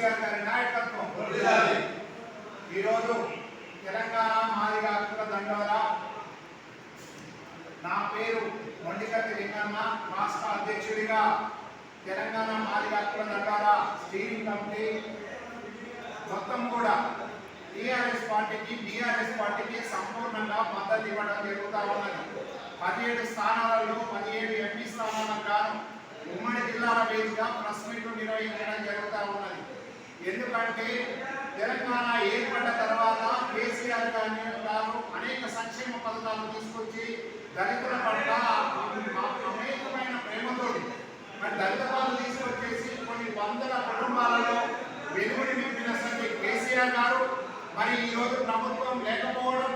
కేసీఆర్ గారి నాయకత్వం ఈరోజు తెలంగాణ మాదిగ హక్కుల దండోరా. నా పేరు మొండికత్తి లింగన్న, రాష్ట్ర అధ్యక్షుడిగా తెలంగాణ మాదిగ హక్కుల దండోరా స్టీరింగ్ కమిటీ మొత్తం కూడా టీఆర్ఎస్ పార్టీకి సంపూర్ణంగా మద్దతు ఇవ్వడం జరుగుతూ ఉన్నది. 17 స్థానాలలో 17 ఎంపీ స్థానాలకు గాను ఉమ్మడి జిల్లాల వేదికగా ప్రెస్ మీట్లు నిర్వహించడం జరుగుతూ ఉన్నది. ఎందుకంటే తెలంగాణ ఏర్పడ్డ తర్వాత కేసీఆర్ గారు అనేక సంక్షేమ పథకాలు తీసుకొచ్చి దళితుల పట్ల అనేకమైన ప్రేమతో మరి దళిత పాలు తీసుకొచ్చేసి కొన్ని వందల కుటుంబాలలో వెలుగుని నింపినటువంటి కేసీఆర్ గారు మరి ఈరోజు ప్రభుత్వం లేకపోవడం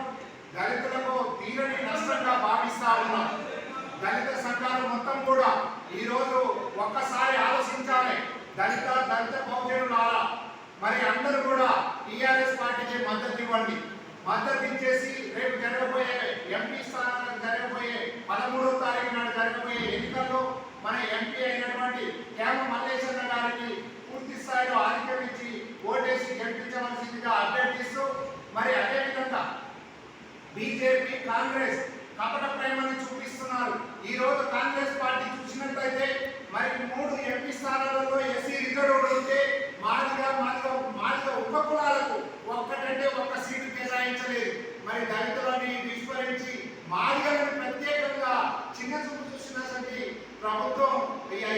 దళితులకు తీరని నష్టంగా భావిస్తా ఉన్నాం. దళిత సంఘాలు మొత్తం కూడా ఈరోజు ఒక్కసారి ఆలోచించాలి. దళిత బహుజనులారా మరి అందరూ కూడా టీఆర్ఎస్ పార్టీకి మద్దతు ఇవ్వండి. మద్దతు ఇచ్చేసి రేపు జరగబోయే ఎంపీ స్థానాలకు జరగబోయే 13వ తారీఖు నాడు జరగబోయే ఎన్నికల్లో మన ఎంపీ అయినటువంటి కేమ మల్లేశ్వర గారికి పూర్తి స్థాయిలో ఆధిక్యం ఇచ్చి ఓటేసి గెలిపించవలసిందిగా అభ్యర్థిస్తూ మరి అదేవిధంగా బీజేపీ కాంగ్రెస్ కపట ప్రేమను చూపిస్తున్నారు. ఈ రోజు కాంగ్రెస్ పార్టీ చూసినట్లయితే మరి 3 ఎంపీ స్థానాలలో ఎస్సీ రిజర్వ్డ్ ఉంటే మాదిగ ఉపకులాలకు ఒక్కటంటే ఒక్క సీటు కేటాయించలేదు. మరి దళితులని విస్మరించి మాదిగలను ప్రత్యేకంగా చిన్న చూపు చూసినటువంటి ప్రభుత్వం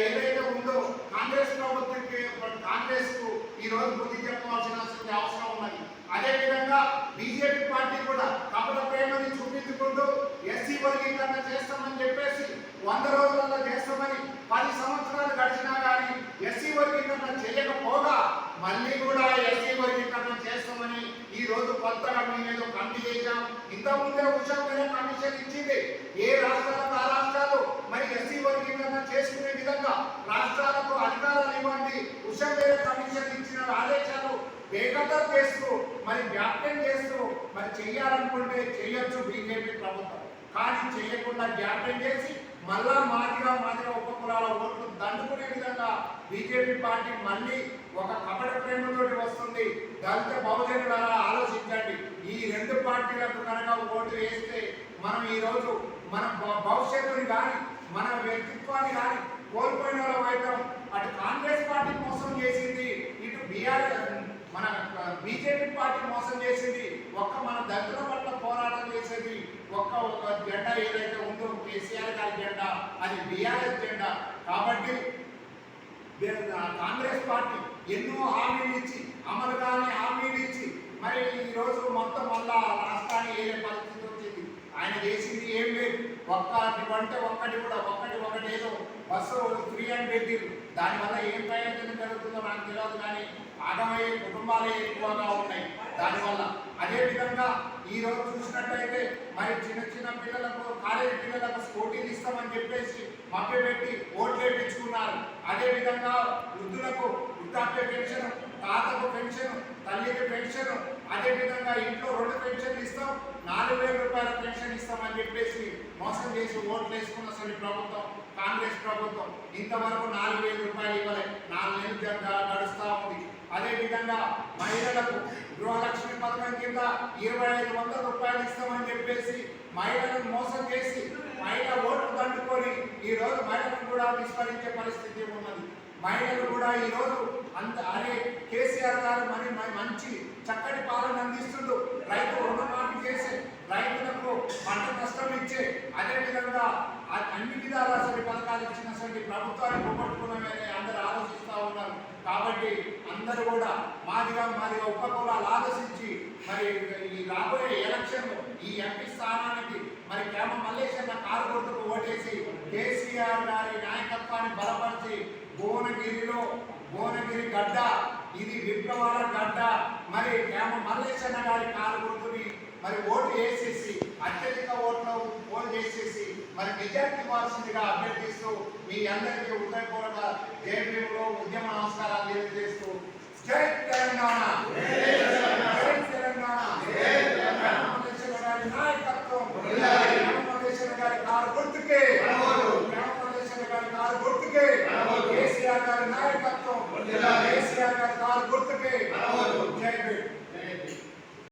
ఏదైతే ఉందో కాంగ్రెస్ కు ఈ రోజు బుద్ధి చెప్పవలసిన అవసరం ఉన్నది. అదేవిధంగా బీజేపీ పార్టీ కూడా కపట ప్రేమని చూపించుకుంటూ ఎస్సీ వర్గీకరణ చేస్తామని చెప్పేసి 100 రోజులలో చేస్తామని 10 సంవత్సరాలు గడిచినా కానీ ఎస్సీ వర్గీకరణ చేయకపోగా మళ్ళీ కూడా ఎస్సీ వర్గీకరణ చేస్తామని ఈ రోజు కొత్తగా మేము కమిటీ చేశాం. ఇంతకుముందే ఉషా మీద కమిషన్ ఇచ్చింది. ఏ రాష్ట్రాలకు ఆ రాష్ట్రాలు మరి ఎస్సీ వర్గీకరణ చేసుకునే విధంగా రాష్ట్రాలకు అధికారాలు ఇవ్వండి. ఉషా మీద కమిషన్ ఇచ్చిన ఆదేశాలు బేఖతరు చేస్తూ మరి వ్యాప్యం చేస్తూ మరి చెయ్యాలనుకుంటే చేయొచ్చు బీజేపీ ప్రభుత్వం. కానీ చేయకుండా వ్యాప్యం చేసి మళ్ళా మాదిగా ఉపకులాల ఓట్లు దండుకునే విధంగా బీజేపీ పార్టీ మళ్ళీ ఒక కపట ప్రేమతోటి వస్తుంది. దళిత బహుజనులారా ఆలోచించండి. ఈ 2 పార్టీలకు కనుక ఓటు వేస్తే మనం ఈరోజు మన భవిష్యత్తుని కానీ మన వ్యక్తిత్వాన్ని కానీ కోల్పోయిన వాళ్ళం. అటు కాంగ్రెస్ పార్టీ మోసం చేసింది, ఇటు మన బీజేపీ పార్టీ మోసం చేసింది. మన దళితుల పట్ల పోరాటం చేసేది ఒక జెండా ఏదైతే ఉందో కేసీఆర్ గారి జెండా, అది బీఆర్ఎస్ జెండా. కాబట్టి కాంగ్రెస్ పార్టీ ఎన్నో హామీలు ఇచ్చి అమలు కాని హామీలు ఇచ్చి మరి ఈరోజు మొత్తం వల్ల రాష్ట్రాన్ని ఏదే పరిస్థితి వచ్చింది. ఆయన చేసింది ఏం లేదు. ఒకటి ఏదో బస్సు ఫ్రీ అని పెట్టిరు. దానివల్ల ఏం ప్రయోజనం జరుగుతుందో నాకు తెలియదు. కానీ ఆగమయ్యే కుటుంబాలే ఎక్కువగా ఉన్నాయి దానివల్ల. అదేవిధంగా ఈరోజు చూసినట్టయితే మరి చిన్న పిల్లలకు కాలేజీ పిల్లలకు స్కూటీలు ఇస్తామని చెప్పేసి మభ్యపెట్టి ఓట్లు వేయించుకున్నారు. అదేవిధంగా వృద్ధులకు వృద్ధాప్య పెన్షన్, తాతకు పెన్షన్, తల్లికి పెన్షన్, అదేవిధంగా ఇంట్లో 2 పెన్షన్లు ఇస్తాం, 4,000 రూపాయల పెన్షన్ ఇస్తామని చెప్పేసి మోసం చేసి ఓట్లు వేసుకున్న ప్రభుత్వం కాంగ్రెస్ ప్రభుత్వం. ఇంతవరకు 4,000 రూపాయలు ఇవ్వలేదు. 4 నెలలు గడుస్తూ ఉంది. అదేవిధంగా మహిళలకు గృహలక్ష్మి పథకం కింద 2,500 రూపాయలు ఇస్తామని చెప్పేసి మహిళలను మోసం చేసి మహిళ ఓట్లు దండుకొని ఈ రోజు మహిళలను కూడా విస్మరించే పరిస్థితి ఉన్నది. మహిళలు కూడా ఈ రోజు కేసీఆర్ గారు మరి మంచి చక్కటి పాలన అందిస్తుండు. రైతు రుణమాఫీ చేసే, రైతులకు పంట నష్టం ఇచ్చే, అదేవిధంగా అన్ని విధాల పథకాలు ఇచ్చినటువంటి ప్రభుత్వాన్ని పోగొట్టుకున్నామని అందరూ ఆలోచిస్తూ ఉన్నారు. కాబట్టి అందరూ కూడా మాదిగా ఉపకులాలు ఆలోచించి మరి ఈ రాబోయే ఎలక్షన్ ఈ ఎంపీ స్థానానికి మరి కేమ మల్లేశ్వర కారు గుర్తుకు ఓటేసి కేసీఆర్ గారి నాయకత్వాన్ని బలపరిచి భువనగిరి గడ్డ, ఇది విప్లవాల గడ్డ. మరి కేమ మల్లేశ్వర గారి కారు గుర్తుని మరి ఓటు వేసేసి అత్యధిక ఓట్లు పోల్ చేసేసి మరి మెజార్టీ ఇవ్వాల్సిందిగా అభ్యర్థిస్తూ మీ అందరికీ హృదయపూర్వక జేపీలో ఉద్యమ నమస్కారాలు తెలియజేస్తూ జై తెలంగాణ, జై తెలంగాణ, మల్లేశ్వర గారి నాయకత్వం, మల్లేశ్వర గారి కారు గుర్తుకే, మల్లేశ్వర గారి కారు గుర్తుకే, కేసీఆర్ గారి నాయకత్వం, కేసీఆర్ గారి